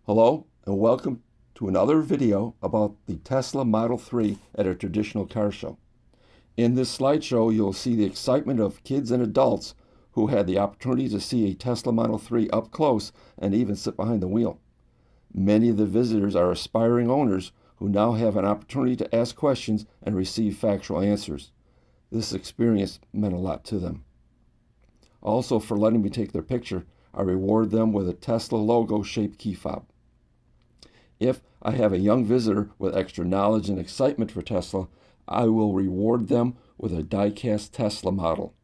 Hello and welcome to another video about the Tesla Model 3 at a traditional car show. In this slideshow, you'll see the excitement of kids and adults who had the opportunity to see a Tesla Model 3 up close and even sit behind the wheel. Many of the visitors are aspiring owners who now have an opportunity to ask questions and receive factual answers. This experience meant a lot to them. Also, for letting me take their picture, I reward them with a Tesla logo shaped key fob. If I have a young visitor with extra knowledge and excitement for Tesla, I will reward them with a die-cast Tesla model.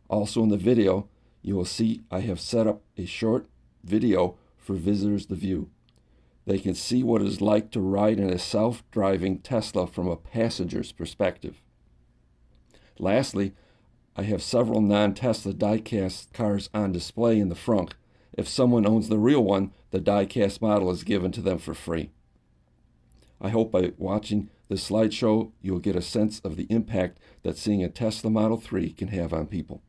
Also in the video, you will see I have set up a short video for visitors to view. They can see what it is like to ride in a self-driving Tesla from a passenger's perspective. Lastly, I have several non-Tesla die-cast cars on display in the frunk. If someone owns the real one, the die-cast model is given to them for free. I hope by watching this slideshow, you'll get a sense of the impact that seeing a Tesla Model 3 can have on people.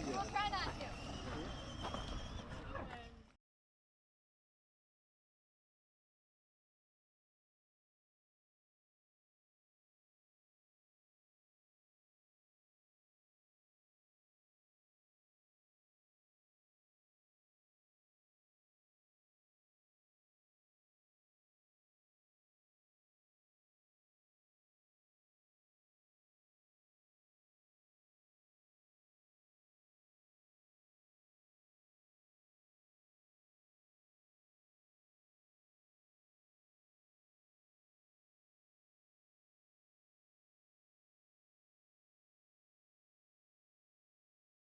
We'll try not to.